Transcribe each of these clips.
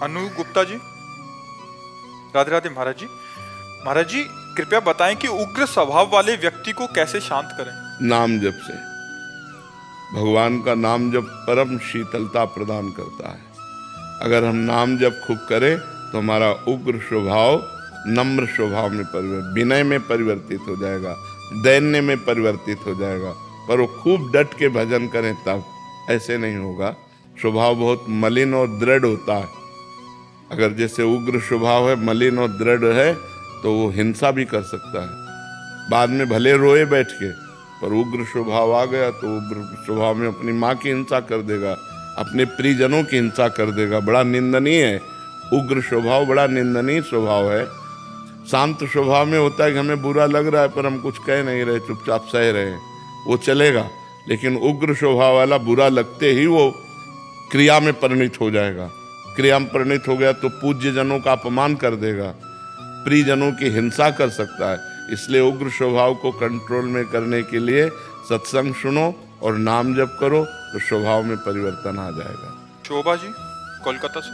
अनु गुप्ता जी। राधे राधे महाराज जी। महाराज जी कृपया बताएं कि उग्र स्वभाव वाले व्यक्ति को कैसे शांत करें। नाम जप से। भगवान का नाम जप परम शीतलता प्रदान करता है। अगर हम नाम जप खूब करें तो हमारा उग्र स्वभाव नम्र स्वभाव में विनय में परिवर्तित हो जाएगा, दैन्य में परिवर्तित हो जाएगा। पर वो खूब डट के भजन करें तब ऐसे नहीं होगा। स्वभाव बहुत मलिन और दृढ़ होता है। अगर जैसे उग्र स्वभाव है, मलिन और दृढ़ है, तो वो हिंसा भी कर सकता है। बाद में भले रोए बैठ के, पर उग्र स्वभाव आ गया तो उग्र स्वभाव में अपनी माँ की हिंसा कर देगा, अपने प्रियजनों की हिंसा कर देगा। बड़ा निंदनीय है उग्र स्वभाव, बड़ा निंदनीय स्वभाव है। शांत स्वभाव में होता है कि हमें बुरा लग रहा है पर हम कुछ कह नहीं रहे, चुपचाप सह रहे, वो चलेगा। लेकिन उग्र स्वभाव वाला बुरा लगते ही वो क्रिया में परिणित हो जाएगा। क्रिया में परिणित हो गया तो पूज्य जनों का अपमान कर देगा, प्रियजनों की हिंसा कर सकता है। इसलिए उग्र स्वभाव को कंट्रोल में करने के लिए सत्संग सुनो और नाम जप करो तो स्वभाव में परिवर्तन आ जाएगा। शोभा जी कोलकाता से।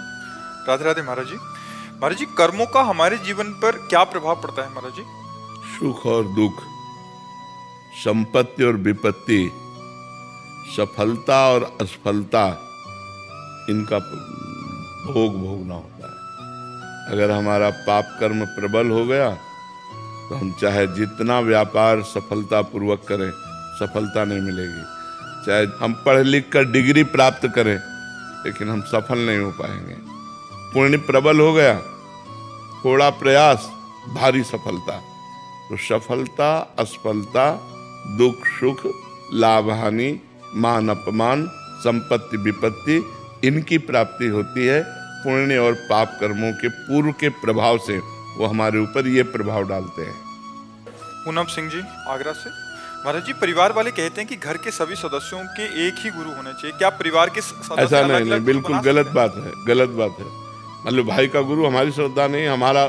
राधे राधे महाराज जी। महाराज जी कर्मों का हमारे जीवन पर क्या प्रभाव पड़ता है महाराज जी? सुख और दुख, संपत्ति और विपत्ति, सफलता और असफलता, इनका भोग भोगना होता है। अगर हमारा पाप कर्म प्रबल हो गया तो हम चाहे जितना व्यापार सफलता पूर्वक करें, सफलता नहीं मिलेगी। चाहे हम पढ़ लिख कर डिग्री प्राप्त करें, लेकिन हम सफल नहीं हो पाएंगे। पुण्य प्रबल हो गया, थोड़ा प्रयास, भारी सफलता। तो सफलता, असफलता, दुख सुख, लाभ हानि, मान अपमान, संपत्ति विपत्ति, इनकी प्राप्ति होती है पुण्य और पाप कर्मों के पूर्व के प्रभाव से। वो हमारे ऊपर ये प्रभाव डालते हैं। पूनम सिंह जी आगरा से। महाराज जी परिवार वाले कहते हैं कि घर के सभी सदस्यों के एक ही गुरु होने चाहिए, क्या परिवार के सदस्य ऐसा अलग नहीं, अलग बिल्कुल बना गलत सकते हैं? बात है, गलत बात है। मान लो भाई का गुरु हमारी श्रद्धा नहीं, हमारा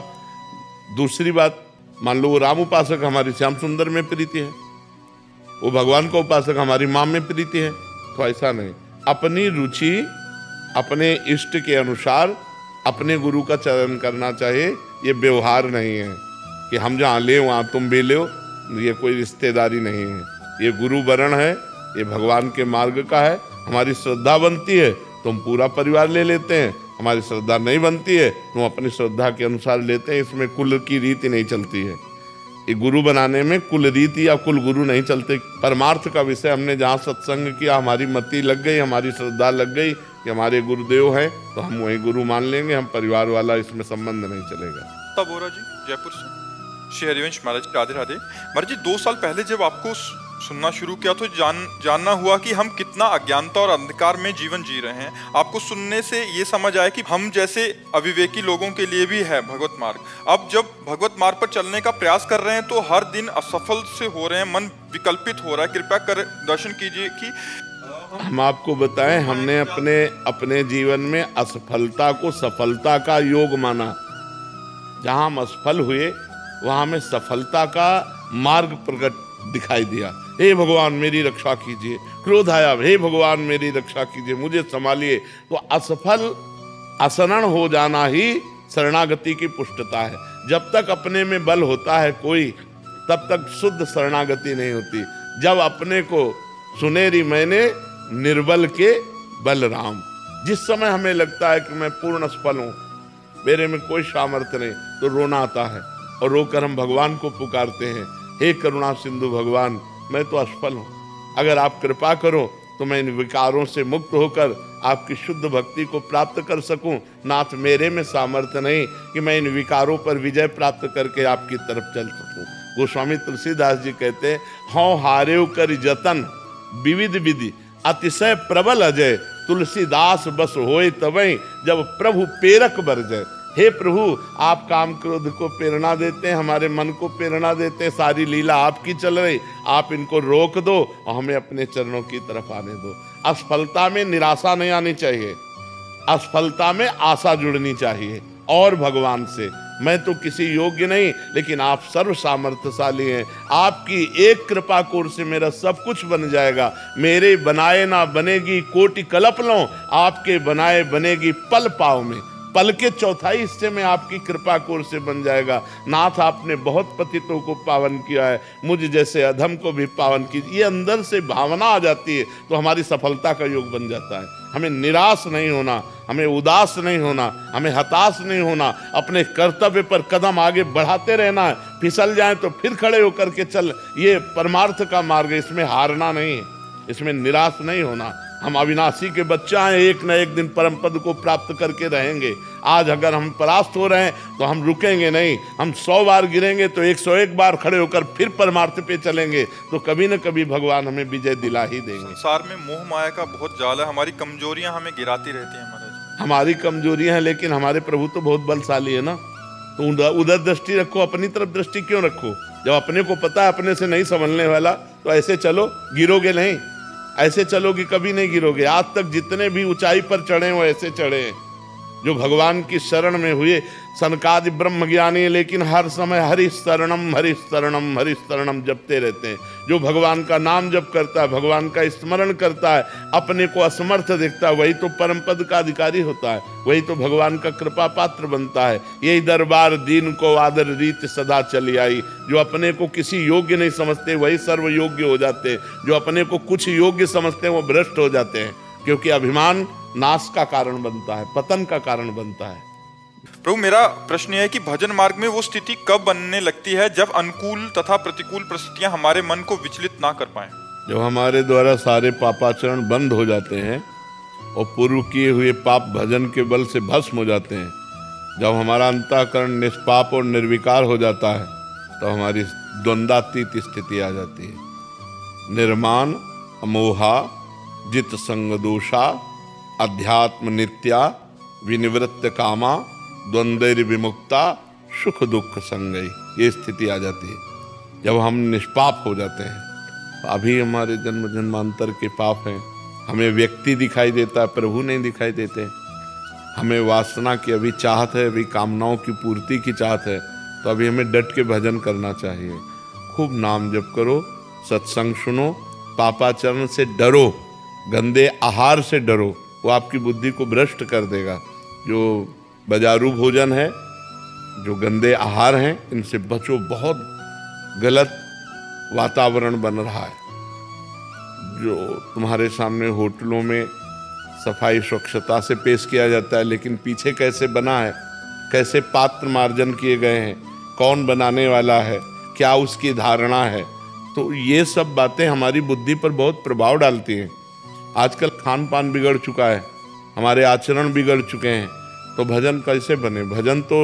दूसरी बात, मान लो वो राम उपासक हमारी श्याम सुंदर में प्रीति है, वो भगवान का उपासक हमारी माँ में प्रीति है। तो ऐसा नहीं, अपनी रुचि अपने इष्ट के अनुसार अपने गुरु का चयन करना चाहिए। ये व्यवहार नहीं है कि हम जहाँ ले वहाँ तुम भी ले, ये कोई रिश्तेदारी नहीं है। ये गुरु वरण है, ये भगवान के मार्ग का है। हमारी श्रद्धा बनती है तो हम पूरा परिवार ले लेते हैं, हमारी श्रद्धा नहीं बनती है तो हम अपनी श्रद्धा के अनुसार लेते हैं। इसमें कुल की रीति नहीं चलती है। ये गुरु बनाने में कुल रीति या कुल गुरु नहीं चलते। परमार्थ का विषय हमने जहाँ सत्संग किया, हमारी मति लग गई, हमारी श्रद्धा लग गई कि हमारे गुरुदेव हैं, तो हम वही गुरु मान लेंगे। हम परिवार वाला इसमें संबंध नहीं चलेगा। तब बोरा जी जयपुर से। श्री हरिवंश महाराज जी राधे राधे। महाराज जी 2 साल पहले जब आपको सुनना शुरू किया तो जानना हुआ कि हम कितना अज्ञानता और अंधकार में जीवन जी रहे हैं। आपको सुनने से ये समझ आया कि हम जैसे अविवेकी लोगों के लिए भी है भगवत मार्ग। अब जब भगवत मार्ग पर चलने का प्रयास कर रहे हैं तो हर दिन असफल से हो रहे हैं, मन विकल्पित हो रहा है। कृपया कर दर्शन कीजिए कि हम आपको बताएं, हमने अपने जीवन में असफलता को सफलता का योग माना। जहां हम असफल हुए वहां हमें सफलता का मार्ग प्रकट दिखाई दिया। हे भगवान मेरी रक्षा कीजिए, क्रोध आया, हे भगवान मेरी रक्षा कीजिए, मुझे संभालिए। तो असफल असरण हो जाना ही शरणागति की पुष्टता है। जब तक अपने में बल होता है कोई, तब तक शुद्ध शरणागति नहीं होती। जब अपने को सुनेरी मैंने निर्बल के बलराम, जिस समय हमें लगता है कि मैं पूर्ण असफल हूं, मेरे में कोई सामर्थ्य नहीं, तो रोना आता है और रोकर हम भगवान को पुकारते हैं, हे करुणा सिंधु भगवान मैं तो असफल हूँ, अगर आप कृपा करो तो मैं इन विकारों से मुक्त होकर आपकी शुद्ध भक्ति को प्राप्त कर सकूं। नाथ मेरे में सामर्थ्य नहीं कि मैं इन विकारों पर विजय प्राप्त करके आपकी तरफ चल सकूं। गोस्वामी तुलसीदास जी कहते हैं, हौ हारेव कर जतन विविध विधि अतिशय प्रबल अजय, तुलसीदास बस होए तवै जब प्रभु प्रेरक बरजय। हे प्रभु आप काम क्रोध को प्रेरणा देते हैं, हमारे मन को प्रेरणा देते हैं, सारी लीला आपकी चल रही, आप इनको रोक दो और हमें अपने चरणों की तरफ आने दो। असफलता में निराशा नहीं आनी चाहिए, असफलता में आशा जुड़नी चाहिए और भगवान से। मैं तो किसी योग्य नहीं, लेकिन आप सर्व सामर्थ्यशाली हैं, आपकी एक कृपा कोर से मेरा सब कुछ बन जाएगा। मेरे बनाए ना बनेगी कोटि कल्प लो, आपके बनाए बनेगी पल पाव में। पल के चौथाई हिस्से में आपकी कृपा कोर से बन जाएगा। नाथ आपने बहुत पतितों को पावन किया है, मुझ जैसे अधम को भी पावन कीजिए। ये अंदर से भावना आ जाती है तो हमारी सफलता का योग बन जाता है। हमें निराश नहीं होना, हमें उदास नहीं होना, हमें हताश नहीं होना, अपने कर्तव्य पर कदम आगे बढ़ाते रहना है। फिसल जाए तो फिर खड़े होकर के चल, ये परमार्थ का मार्ग है, इसमें हारना नहीं है, इसमें निराश नहीं होना। हम अविनाशी के बच्चा हैं, एक न एक दिन परम पद को प्राप्त करके रहेंगे। आज अगर हम परास्त हो रहे हैं तो हम रुकेंगे नहीं, हम 100 बार गिरेंगे तो 101 बार खड़े होकर फिर परमार्थ पे चलेंगे, तो कभी न कभी भगवान हमें विजय दिला ही देंगे। संसार में मोह माया का बहुत जाल है, हमारी कमजोरियां हमें गिराती रहती हैं महाराज। हमारी कमजोरियां हैं, लेकिन हमारे प्रभु तो बहुत बलशाली है ना। तो उधर दृष्टि रखो, अपनी तरफ दृष्टि क्यों रखो? जब अपने को पता है अपने से नहीं संभलने वाला, तो ऐसे चलो, गिरोगे नहीं। ऐसे चलोगे कभी नहीं गिरोगे। आज तक जितने भी ऊंचाई पर चढ़े वो ऐसे चढ़े हैं, जो भगवान की शरण में हुए। सनकादि ब्रह्म ज्ञानी, लेकिन हर समय हरि शरणम हरि शरणम हरि शरणम जपते रहते हैं। जो भगवान का नाम जप करता है, भगवान का स्मरण करता है, अपने को असमर्थ देखता है, वही तो परम पद का अधिकारी होता है, वही तो भगवान का कृपा पात्र बनता है। यही दरबार दीन को आदर रीत सदा चली आई। जो अपने को किसी योग्य नहीं समझते वही सर्व योग्य हो जाते हैं, जो अपने को कुछ योग्य समझते हैं वो भ्रष्ट हो जाते हैं, क्योंकि अभिमान नाश का कारण बनता है, पतन का कारण बनता है। प्रभु, मेरा प्रश्न यह है कि भजन मार्ग में वो स्थिति कब बनने लगती है जब अनुकूल तथा प्रतिकूल परिस्थितियां हमारे मन को विचलित ना कर पाएं? जब हमारे द्वारा सारे पापाचरण बंद हो जाते हैं और पूर्व किए हुए पाप भजन के बल से भस्म हो जाते हैं, जब हमारा अंतःकरण निष्पाप और निर्विकार हो जाता है, तो हमारी द्वंद्वातीत स्थिति आ जाती है। निर्माण अमोहा जित संग दोषा अध्यात्म नित्या विनिवृत्त कामा द्वंद्वैर विमुक्ता सुख दुख संगई। ये स्थिति आ जाती है जब हम निष्पाप हो जाते हैं। अभी हमारे जन्म जन्मांतर के पाप हैं, हमें व्यक्ति दिखाई देता है, प्रभु नहीं दिखाई देते। हमें वासना की अभी चाहत है, अभी कामनाओं की पूर्ति की चाहत है, तो अभी हमें डट के भजन करना चाहिए। खूब नाम जप करो, सत्संग सुनो, पापाचरण से डरो, गंदे आहार से डरो, वो आपकी बुद्धि को भ्रष्ट कर देगा। जो बाजारू भोजन है, जो गंदे आहार हैं, इनसे बचो। बहुत गलत वातावरण बन रहा है। जो तुम्हारे सामने होटलों में सफाई स्वच्छता से पेश किया जाता है, लेकिन पीछे कैसे बना है, कैसे पात्र मार्जन किए गए हैं, कौन बनाने वाला है, क्या उसकी धारणा है, तो ये सब बातें हमारी बुद्धि पर बहुत प्रभाव डालती हैं। आजकल खान पान बिगड़ चुका है, हमारे आचरण बिगड़ चुके हैं, तो भजन कैसे बने? भजन तो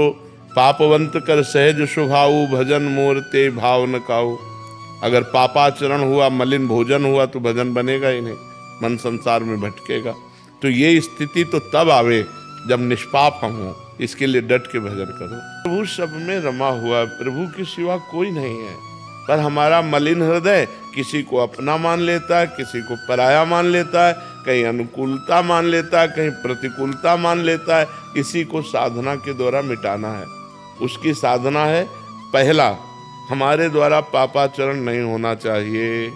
पापवंत कर सहज स्वभाव, भजन मोर ते भाव न काऊ। अगर पापाचरण हुआ, मलिन भोजन हुआ, तो भजन बनेगा ही नहीं, मन संसार में भटकेगा। तो ये स्थिति तो तब आवे जब निष्पाप हम हों। इसके लिए डट के भजन करो। प्रभु सब में रमा हुआ, प्रभु के सिवा कोई नहीं है, पर हमारा मलिन हृदय किसी को अपना मान लेता है, किसी को पराया मान लेता है, कहीं अनुकूलता मान लेता है, कहीं प्रतिकूलता मान लेता है। इसी को साधना के द्वारा मिटाना है। उसकी साधना है, पहला, हमारे द्वारा पापाचरण नहीं होना चाहिए।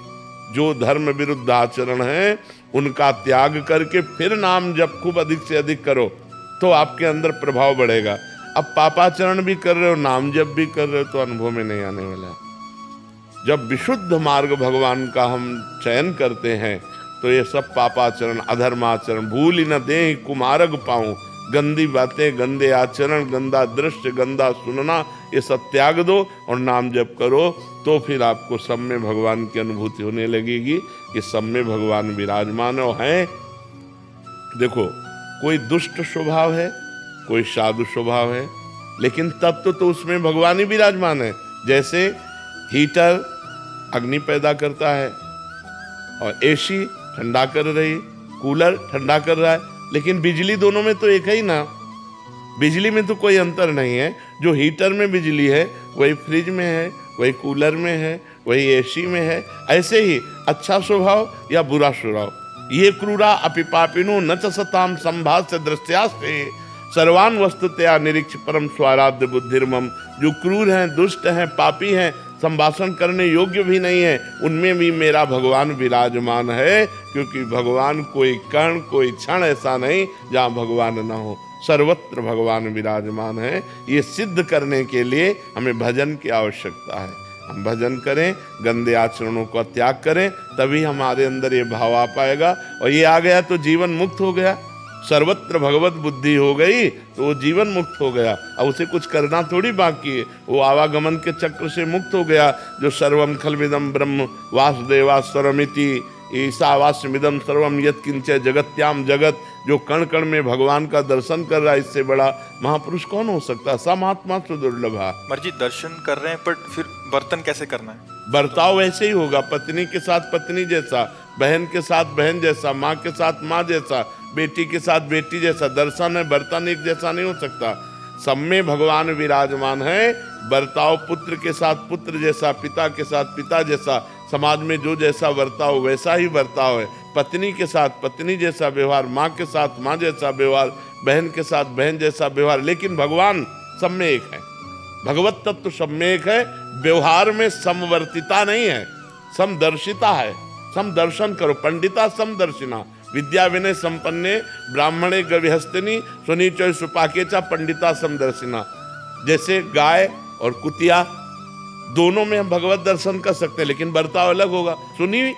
जो धर्म विरुद्ध आचरण है उनका त्याग करके फिर नाम जप खूब अधिक से अधिक करो, तो आपके अंदर प्रभाव बढ़ेगा। अब पापाचरण भी कर रहे हो, नाम जप भी कर रहे हो, तो अनुभव में नहीं आने वाला। जब विशुद्ध मार्ग भगवान का हम चयन करते हैं, तो ये सब पापाचरण, अधर्माचरण भूल ही न दे कुमारग पाऊं। गंदी बातें, गंदे आचरण, गंदा दृश्य, गंदा सुनना, ये सब त्याग दो और नाम जप करो, तो फिर आपको सब में भगवान की अनुभूति होने लगेगी कि सब में भगवान विराजमान हैं। देखो, कोई दुष्ट स्वभाव है, कोई साधु स्वभाव है, लेकिन तत्व तो उसमें भगवान ही विराजमान है। जैसे हीटर अग्नि पैदा करता है और एसी ठंडा कर रही, कूलर ठंडा कर रहा है, लेकिन बिजली दोनों में तो एक ही ना। बिजली में तो कोई अंतर नहीं है। जो हीटर में बिजली है वही फ्रिज में है, वही कूलर में है, वही एसी में है। ऐसे ही अच्छा स्वभाव या बुरा स्वभाव, ये क्रूरा अपि पापिनो न च सताम संभाष्य दृश्यास्ते सर्वान वस्तुतया निरीक्ष परम स्वाराध्य बुद्धिर्मम। जो क्रूर हैं, दुष्ट हैं, पापी हैं, संभाषण करने योग्य भी नहीं है, उनमें भी मेरा भगवान विराजमान है। क्योंकि भगवान कोई कण, कोई क्षण ऐसा नहीं जहाँ भगवान न हो। सर्वत्र भगवान विराजमान है। ये सिद्ध करने के लिए हमें भजन की आवश्यकता है। हम भजन करें, गंदे आचरणों का त्याग करें, तभी हमारे अंदर ये भाव आ पाएगा। और ये आ गया तो जीवन मुक्त हो गया। सर्वत्र भगवत बुद्धि हो गई तो वो जीवन मुक्त हो गया। अब उसे कुछ करना थोड़ी बाकी है, वो आवागमन के चक्र से मुक्त हो गया। जो सर्वम खलविदम ब्रह्म वासुदेवा स्वरमिति ईशावास्यमिदम सर्वम यत् किंच जगत्याम जगत, जो कण कण में भगवान का दर्शन कर रहा है, इससे बड़ा महापुरुष कौन हो सकता है? सा महात्मा तो दुर्लभा। मर्द जी दर्शन कर रहे हैं पर फिर बर्तन कैसे करना है? बर्ताव वैसे ही होगा, पत्नी के साथ पत्नी जैसा, बहन के साथ बहन जैसा, माँ के साथ माँ जैसा, बेटी के साथ बेटी जैसा। दर्शन है, बर्तन एक जैसा नहीं हो सकता। सब में भगवान विराजमान है। बर्ताव पुत्र के साथ पुत्र जैसा, पिता के साथ पिता जैसा, समाज में जो जैसा बर्ताव वैसा ही बर्ताव है। पत्नी के साथ पत्नी जैसा व्यवहार, माँ के साथ माँ जैसा व्यवहार, बहन के साथ बहन जैसा व्यवहार। लेकिन भगवान सब में एक है, भगवत तत्व सब में एक है। व्यवहार में समवर्तिता नहीं है, समदर्शिता है। समदर्शन करो, पंडिता समदर्शिना विद्या विनय संपन्ने ब्राह्मणे गविहस्तिनी सुनीचय सुपाकेचा पंडिता समदर्शिना। जैसे गाय और कुतिया दोनों में हम भगवत दर्शन कर सकते हैं, लेकिन बर्ताव अलग होगा। सुनी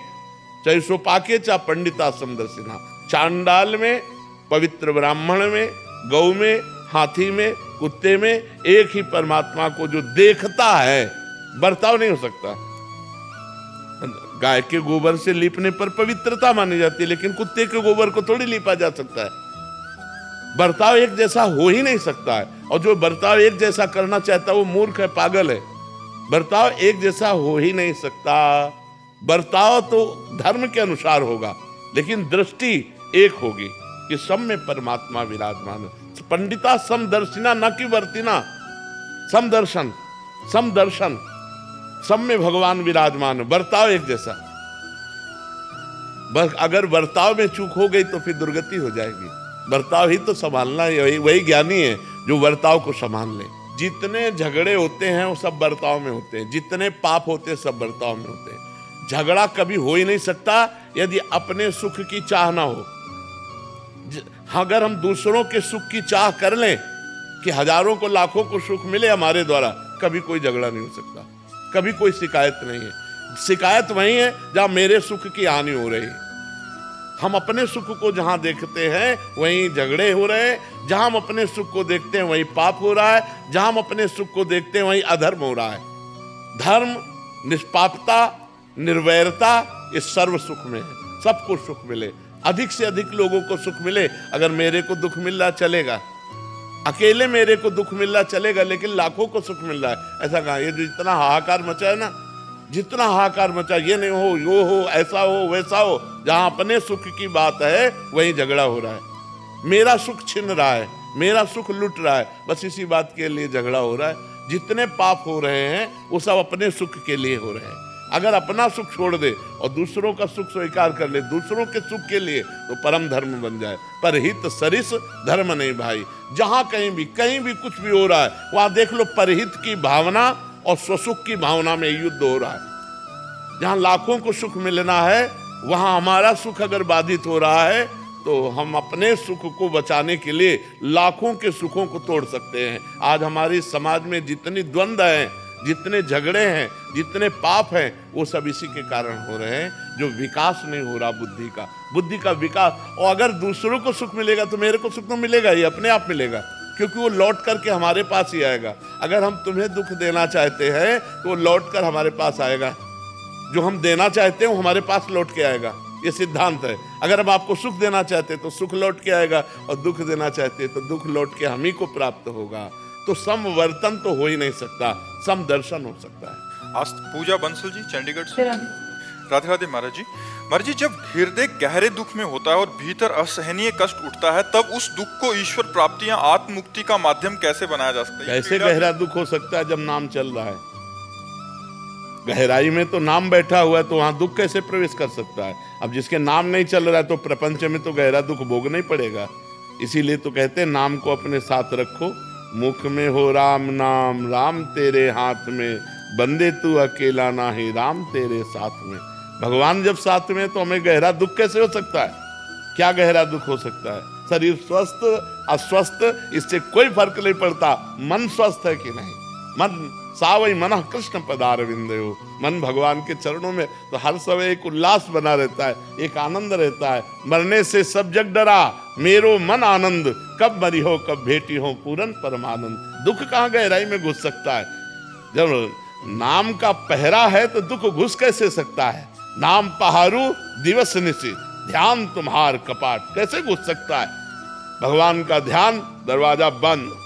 चाहे सुपाकेचा पंडिता समदर्शिना। चांडाल में, पवित्र ब्राह्मण में, गौ में, हाथी में, कुत्ते में एक ही परमात्मा को जो देखता है, बर्ताव नहीं हो सकता। गाय के गोबर से लीपने पर पवित्रता मानी जाती है, लेकिन कुत्ते के गोबर को थोड़ी लीपा जा सकता है। बर्ताव एक जैसा हो ही नहीं सकता है। और जो बर्ताव एक जैसा करना चाहता है वो मूर्ख है, पागल है। बर्ताव एक जैसा हो ही नहीं सकता। बर्ताव तो धर्म के अनुसार होगा, लेकिन दृष्टि एक होगी कि सब में परमात्मा विराजमान है। पंडिता समदर्शिना, न कि वर्तिना। समदर्शन, समदर्शन, सब में भगवान विराजमान है। बर्ताव एक जैसा। अगर बर्ताव में चूक हो गई तो फिर दुर्गति हो जाएगी। बर्ताव ही तो संभालना है। वही ज्ञानी है जो बर्ताव को संभाल ले। जितने झगड़े होते हैं वो सब बर्ताव में होते हैं, जितने पाप होते हैं सब बर्ताव में होते हैं। झगड़ा कभी हो ही नहीं सकता यदि अपने सुख की चाह ना हो। अगर हम दूसरों के सुख की चाह कर लें कि हजारों को लाखों को सुख मिले हमारे द्वारा, कभी कोई झगड़ा नहीं हो सकता, कभी कोई शिकायत नहीं है। शिकायत वही है जहां मेरे सुख की हानि हो रही है। हम अपने सुख को जहां देखते हैं वहीं झगड़े हो रहे हैं, जहां हम अपने सुख को देखते हैं वहीं पाप हो रहा है, जहां हम अपने सुख को देखते हैं वहीं अधर्म हो रहा है। धर्म, निष्पापता, निर्वैरता, इस सर्व सुख में है। सबको सुख मिले, अधिक से अधिक लोगों को सुख मिले। अगर मेरे को दुख मिल रहा चलेगा, अकेले मेरे को दुख मिल रहा चलेगा, लेकिन लाखों को सुख मिल रहा है, ऐसा कहाँ? ये जो इतना हाहाकार मचा है ना, जितना हाहाकार मचा, ये नहीं हो, यो हो, ऐसा हो, वैसा हो, जहां अपने सुख की बात है वहीं झगड़ा हो रहा है। मेरा सुख छिन रहा है, मेरा सुख लुट रहा है, बस इसी बात के लिए झगड़ा हो रहा है। जितने पाप हो रहे हैं वो सब अपने सुख के लिए हो रहे हैं। अगर अपना सुख छोड़ दे और दूसरों का सुख स्वीकार कर ले, दूसरों के सुख के लिए, तो परम धर्म बन जाए। पर हित सरिस धर्म नहीं भाई। जहां कहीं भी कुछ भी हो रहा है, वहां देख लो परहित की भावना और स्वसुख की भावना में युद्ध हो रहा है। जहां लाखों को सुख मिलना है, वहां हमारा सुख अगर बाधित हो रहा है, तो हम अपने सुख को बचाने के लिए लाखों के सुखों को तोड़ सकते हैं। आज हमारी समाज में जितनी द्वंद्व हैं, जितने झगड़े हैं, जितने पाप हैं, वो सब इसी के कारण हो रहे हैं, जो विकास नहीं हो रहा बुद्धि का विकास। और अगर दूसरों को सुख मिलेगा तो मेरे को सुख तो मिलेगा ही, अपने आप मिलेगा, क्योंकि वो लौट करके हमारे पास ही आएगा। अगर हम तुम्हें दुख देना चाहते हैं तो वो लौट कर हमारे पास आएगा। जो हम देना चाहते हैं वो हमारे पास लौट के आएगा। ये सिद्धांत है। अगर हम आपको सुख देना चाहते हैं तो सुख लौट के आएगा, और दुख देना चाहते हैं तो दुख लौट के हम ही को प्राप्त होगा। तो समवर्तन तो हो ही नहीं सकता, समदर्शन हो सकता है। आज पूजा बंसल जी चंडीगढ़ से। राधे राधे महाराज जी। महाराज जी, जब हृदय गहरे दुख में होता है और भीतर असहनीय कष्ट उठता है, तब उस दुख को ईश्वर प्राप्ति या आत्म मुक्ति का माध्यम कैसे बनाया जा सकता है? कैसे गहरा दुख हो सकता है जब नाम चल रहा है? गहराई में तो नाम बैठा हुआ है, तो वहां दुख कैसे प्रवेश कर सकता है? अब जिसके नाम नहीं चल रहा है तो प्रपंच में तो गहरा दुख भोगना ही पड़ेगा। इसीलिए तो कहते हैं नाम को अपने साथ रखो, मुख में हो राम नाम, राम तेरे हाथ में, बंदे तू अकेला नाही, राम तेरे साथ में। भगवान जब साथ में तो हमें गहरा दुख कैसे हो सकता है? क्या गहरा दुख हो सकता है? शरीर स्वस्थ अस्वस्थ इससे कोई फर्क नहीं पड़ता, मन स्वस्थ है कि नहीं। मन सावई मन कृष्ण पदारविंदयो, मन भगवान के चरणों में तो हर समय एक उल्लास बना रहता है, एक आनंद रहता है। मरने से सब जग डरा, मेरो मन आनंद, कब मरी हो कब भेटी हो पूरन परमानंद। दुख कहाँ गहराई में घुस सकता है? जब नाम का पहरा है तो दुख घुस कैसे सकता है? नाम पहारू दिवस निशि, ध्यान तुम्हार कपाट, कैसे घुस सकता है? भगवान का ध्यान, दरवाजा बंद,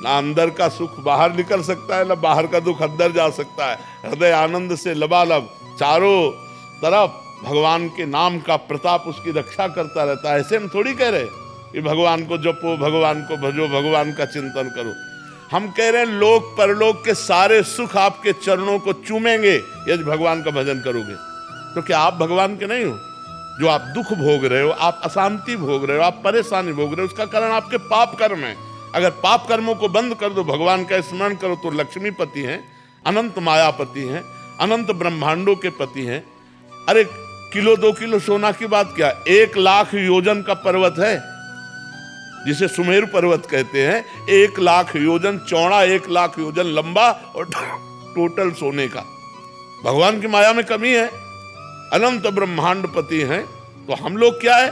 ना अंदर का सुख बाहर निकल सकता है, ना बाहर का दुख अंदर जा सकता है। हृदय आनंद से लबालब, चारों तरफ भगवान के नाम का प्रताप उसकी रक्षा करता रहता है। ऐसे हम थोड़ी कह रहे कि भगवान को जपो, भगवान को भजो, भगवान का चिंतन करो। हम कह रहे हैं लोक परलोक के सारे सुख आपके चरणों को चूमेंगे यदि भगवान का भजन करोगे। तो क्या आप भगवान के नहीं हो? जो आप दुख भोग रहे हो, आप अशांति भोग रहे हो, आप परेशानी भोग रहे हो, उसका कारण आपके पाप कर्म है। अगर पाप कर्मों को बंद कर दो, भगवान का स्मरण करो, तो लक्ष्मीपति हैं, अनंत मायापति हैं, अनंत ब्रह्मांडों के पति हैं। अरे किलो 2 किलो सोना की बात क्या, 1 लाख योजन का पर्वत है जिसे सुमेरु पर्वत कहते हैं। 1 लाख योजन चौड़ा, 1 लाख योजन लंबा और टोटल सोने का। भगवान की माया में कमी है? अनंत ब्रह्मांडपति हैं। तो हम लोग क्या है,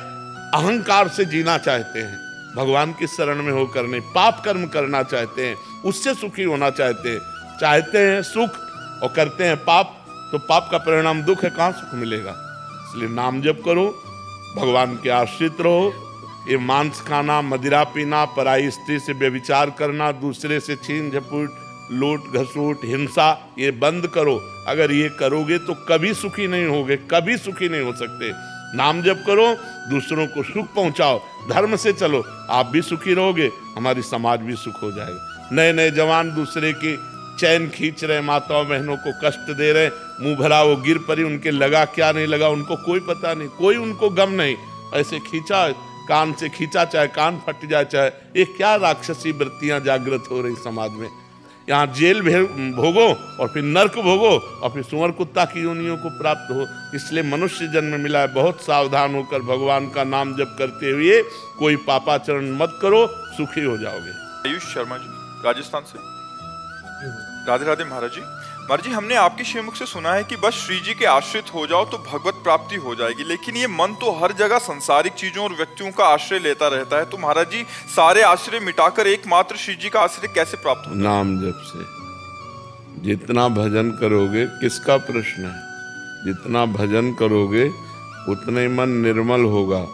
अहंकार से जीना चाहते हैं, भगवान की शरण में होकर नहीं। पाप कर्म करना चाहते हैं, उससे सुखी होना चाहते हैं सुख और करते हैं पाप, तो पाप का परिणाम दुख है, कहां सुख मिलेगा? इसलिए नाम जप करो, भगवान के आश्रित रहो। ये मांस खाना, मदिरा पीना, पराई स्त्री से व्यभिचार करना, दूसरे से छीन झपट, लूट घसूट, हिंसा, ये बंद करो। अगर ये करोगे तो कभी सुखी नहीं होगे, कभी सुखी नहीं हो सकते। नाम जप करो, दूसरों को सुख पहुंचाओ, धर्म से चलो, आप भी सुखी रहोगे, हमारी समाज भी सुख हो जाएगा। नए नए जवान दूसरे की चैन खींच रहे, माताओं बहनों को कष्ट दे रहे, मुंह भरा वो गिर पड़ी, उनके लगा क्या नहीं लगा उनको कोई पता नहीं, कोई उनको गम नहीं। ऐसे खींचा, कान से खींचा, चाहे कान फट जाए, चाहे ये क्या राक्षसी वृत्तियां जागृत हो रही समाज में। यहाँ जेल भोगो और फिर नर्क भोगो और फिर सुअर कुत्ता की योनियों को प्राप्त हो। इसलिए मनुष्य जन्म मिला है, बहुत सावधान होकर भगवान का नाम जप करते हुए कोई पापाचरण मत करो, सुखी हो जाओगे। आयुष शर्मा जी राजस्थान से, राधे राधे महाराज जी। महाराज जी, हमने आपके श्रीमुख से सुना है कि बस श्री जी के आश्रित हो जाओ तो भगवत प्राप्ति हो जाएगी, लेकिन ये मन तो हर जगह संसारिक चीजों और व्यक्तियों का आश्रय लेता रहता है। तो महाराज जी, सारे आश्रय मिटाकर एकमात्र श्री जी का आश्रय कैसे प्राप्त होगा? नाम जप से। जितना भजन करोगे, किसका प्रश्न है, जितना भजन करोगे उतने मन निर्मल होगा।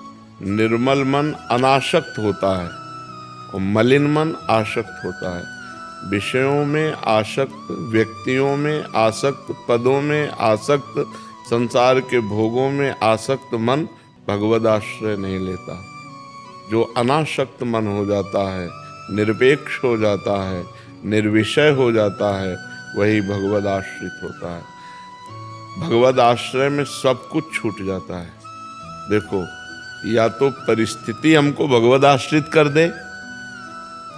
निर्मल मन अनासक्त होता है और मलिन मन आसक्त होता है। विषयों में आसक्त, व्यक्तियों में आसक्त, पदों में आसक्त, संसार के भोगों में आसक्त मन भगवद आश्रय नहीं लेता। जो अनासक्त मन हो जाता है, निरपेक्ष हो जाता है, निर्विषय हो जाता है, वही भगवद आश्रित होता है। भगवद आश्रय में सब कुछ छूट जाता है। देखो, या तो परिस्थिति हमको भगवद आश्रित कर दे,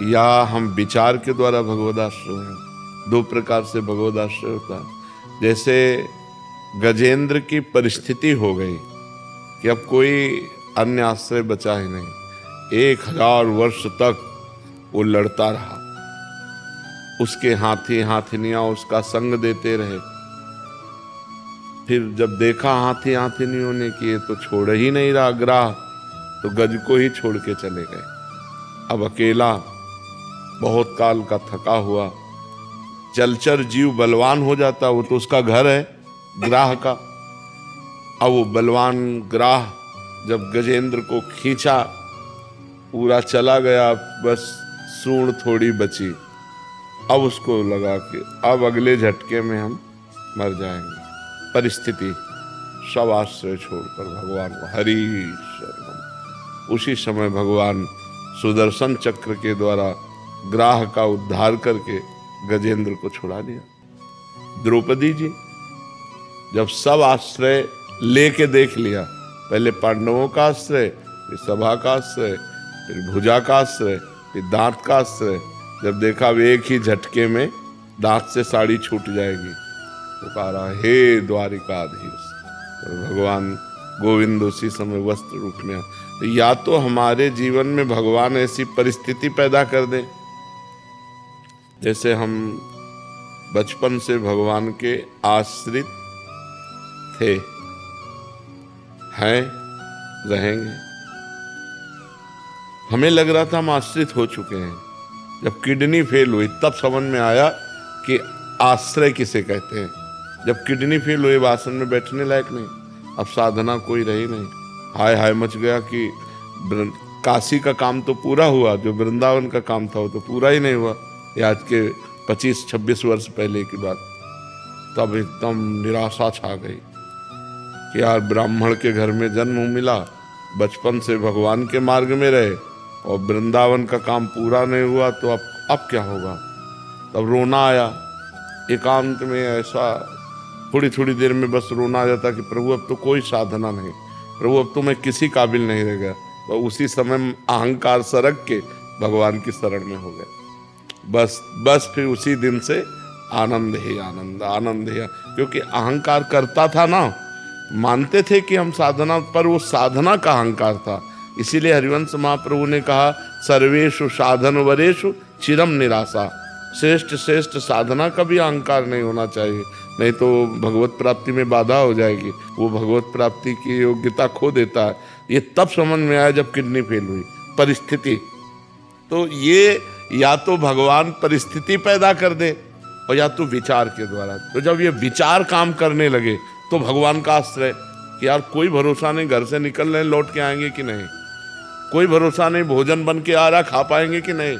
या हम विचार के द्वारा भगवद आश्रय हैं। 2 प्रकार से भगवद आश्रय होता है। जैसे गजेंद्र की परिस्थिति हो गई कि अब कोई अन्य आश्रय बचा ही नहीं, 1000 वर्ष तक वो लड़ता रहा, उसके हाथी हाथिनियां उसका संग देते रहे। फिर जब देखा हाथी हाथिनियों ने कि ये तो छोड़ ही नहीं रहा ग्राह, तो गज को ही छोड़ के चले गए। अब अकेला, बहुत काल का थका हुआ, जलचर जीव बलवान हो जाता, वो तो उसका घर है ग्राह का। अब वो बलवान ग्राह जब गजेंद्र को खींचा, पूरा चला गया, बस सूंड थोड़ी बची। अब उसको लगा कि अब अगले झटके में हम मर जाएंगे। परिस्थिति, सब आश्रय छोड़कर भगवान को हरि शरणम। उसी समय भगवान सुदर्शन चक्र के द्वारा ग्राह का उद्धार करके गजेंद्र को छुड़ा दिया। द्रौपदी जी जब सब आश्रय लेके देख लिया, पहले पांडवों का आश्रय, फिर सभा का आश्रय, फिर भुजा का आश्रय, फिर दांत का आश्रय, जब देखा वे एक ही झटके में दांत से साड़ी छूट जाएगी, पुकारा हे द्वारिकाधीश। तो भगवान गोविंद उसी समय वस्त्र रूप में आ। या तो हमारे जीवन में भगवान ऐसी परिस्थिति पैदा कर दे, जैसे हम बचपन से भगवान के आश्रित थे, हैं, रहेंगे। हमें लग रहा था हम आश्रित हो चुके हैं। जब किडनी फेल हुई तब समझ में आया कि आश्रय किसे कहते हैं। जब किडनी फेल हुई, आसन में बैठने लायक नहीं, अब साधना कोई रही नहीं। हाय हाय मच गया कि काशी का काम तो पूरा हुआ, जो वृंदावन का काम था वो तो पूरा ही नहीं हुआ। ये आज के 25-26 वर्ष पहले की बात। तब एकदम निराशा छा गई कि यार ब्राह्मण के घर में जन्म मिला, बचपन से भगवान के मार्ग में रहे और वृंदावन का काम पूरा नहीं हुआ, तो अब क्या होगा। तब रोना आया एकांत में, ऐसा थोड़ी थोड़ी देर में बस रोना आ जाता कि प्रभु अब तो कोई साधना नहीं, प्रभु अब तो मैं किसी काबिल नहीं रह गया। तो उसी समय अहंकार सरक के भगवान की शरण में हो गए। बस फिर उसी दिन से आनंद ही आनंद, आनंद ही, क्योंकि अहंकार करता था ना, मानते थे कि हम साधना, पर वो साधना का अहंकार था। इसीलिए हरिवंश महाप्रभु ने कहा सर्वेषु साधन वरेषु चिरम निराशा। श्रेष्ठ श्रेष्ठ साधना का भी अहंकार नहीं होना चाहिए, नहीं तो भगवत प्राप्ति में बाधा हो जाएगी, वो भगवत प्राप्ति की योग्यता खो देता है। ये तब समझ में आया जब किडनी फेल हुई, परिस्थिति। तो ये या तो भगवान परिस्थिति पैदा कर दे और या तो विचार के द्वारा। तो जब ये विचार काम करने लगे तो भगवान का आश्रय कि यार कोई भरोसा नहीं, घर से निकल रहे लौट के आएंगे कि नहीं, कोई भरोसा नहीं, भोजन बन के आ रहा खा पाएंगे कि नहीं,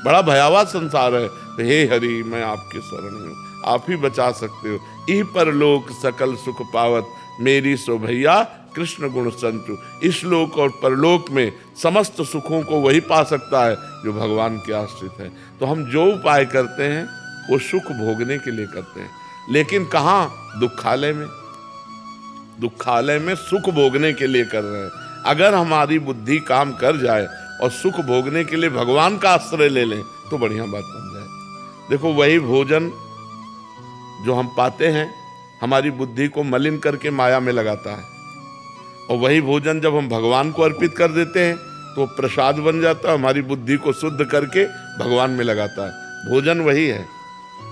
बड़ा भयावह संसार है। तो हे हरि मैं आपके शरण में हूँ, आप ही बचा सकते हो। इह परलोक सकल सुख पावत मेरी सो भैया कृष्ण गुण संचु। इस लोक और परलोक में समस्त सुखों को वही पा सकता है जो भगवान के आश्रित है। तो हम जो उपाय करते हैं वो सुख भोगने के लिए करते हैं, लेकिन कहाँ, दुखालय में, दुखालय में सुख भोगने के लिए कर रहे हैं। अगर हमारी बुद्धि काम कर जाए और सुख भोगने के लिए भगवान का आश्रय ले लें तो बढ़िया बात बन जाए। देखो वही भोजन जो हम पाते हैं हमारी बुद्धि को मलिन करके माया में लगाता है, और वही भोजन जब हम भगवान को अर्पित कर देते हैं तो प्रसाद बन जाता है, हमारी बुद्धि को शुद्ध करके भगवान में लगाता है। भोजन वही है,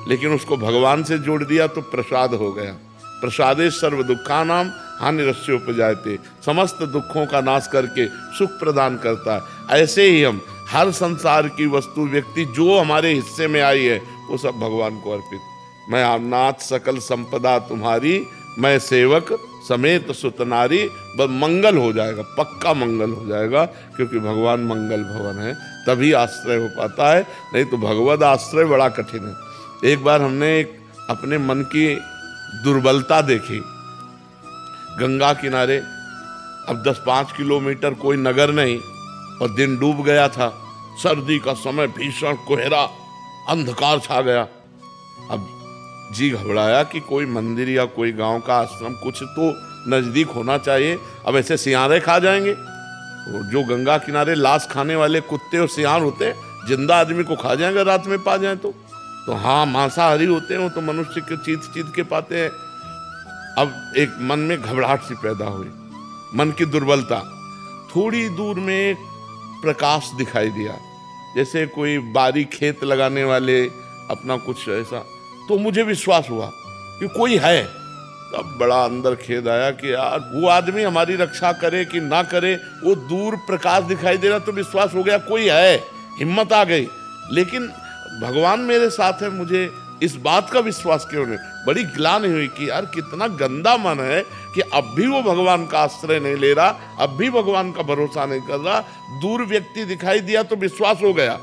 लेकिन उसको भगवान से जोड़ दिया तो प्रसाद हो गया। प्रसादे सर्व दुखानाम हानिरस्योपजायते, समस्त दुखों का नाश करके सुख प्रदान करता है। ऐसे ही हम हर संसार की वस्तु व्यक्ति जो हमारे हिस्से में आई है वो सब भगवान को अर्पित। मैं नाथ सकल संपदा तुम्हारी, मैं सेवक समेत सुत नारी। बस मंगल हो जाएगा, पक्का मंगल हो जाएगा, क्योंकि भगवान मंगल भवन है, तभी आश्रय हो पाता है, नहीं तो भगवद आश्रय बड़ा कठिन है। एक बार हमने अपने मन की दुर्बलता देखी। गंगा किनारे, अब 10-5 किलोमीटर कोई नगर नहीं और दिन डूब गया था, सर्दी का समय, भीषण कोहरा, अंधकार छा गया। अब जी घबराया कि कोई मंदिर या कोई गांव का आश्रम कुछ तो नजदीक होना चाहिए। अब ऐसे सियारे खा जाएंगे, जो गंगा किनारे लाश खाने वाले कुत्ते और सियार होते हैं, जिंदा आदमी को खा जाएंगे रात में पा जाए तो हाँ मांसाहारी होते हैं, तो मनुष्य के चीत के पाते हैं। अब एक मन में घबराहट सी पैदा हुई, मन की दुर्बलता। थोड़ी दूर में एक प्रकाश दिखाई दिया, जैसे कोई बारी खेत लगाने वाले अपना कुछ ऐसा, तो मुझे विश्वास हुआ कि कोई है। तब बड़ा अंदर खेद आया कि यार वो आदमी हमारी रक्षा करे कि ना करे, वो दूर प्रकाश दिखाई दे रहा तो विश्वास हो गया कोई है, हिम्मत आ गई। लेकिन भगवान मेरे साथ है, मुझे इस बात का विश्वास क्यों नहीं। बड़ी ग्लानि हुई कि यार कितना गंदा मन है कि अब भी वो भगवान का आश्रय नहीं ले रहा, अब भी भगवान का भरोसा नहीं कर रहा। दूर व्यक्ति दिखाई दिया तो विश्वास हो गया,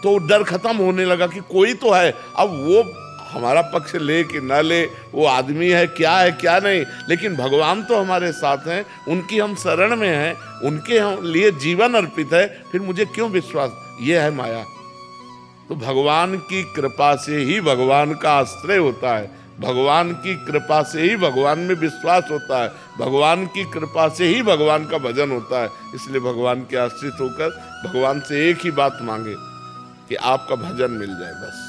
तो डर खत्म होने लगा कि कोई तो है। अब वो हमारा पक्ष ले कि ना ले, वो आदमी है क्या नहीं, लेकिन भगवान तो हमारे साथ हैं, उनकी हम शरण में हैं, उनके हम लिए जीवन अर्पित है, फिर मुझे क्यों विश्वास। ये है माया। तो भगवान की कृपा से ही भगवान का आश्रय होता है, भगवान की कृपा से ही भगवान में विश्वास होता है, भगवान की कृपा से ही भगवान का भजन होता है। इसलिए भगवान के आश्रित होकर भगवान से एक ही बात मांगे कि आपका भजन मिल जाए बस।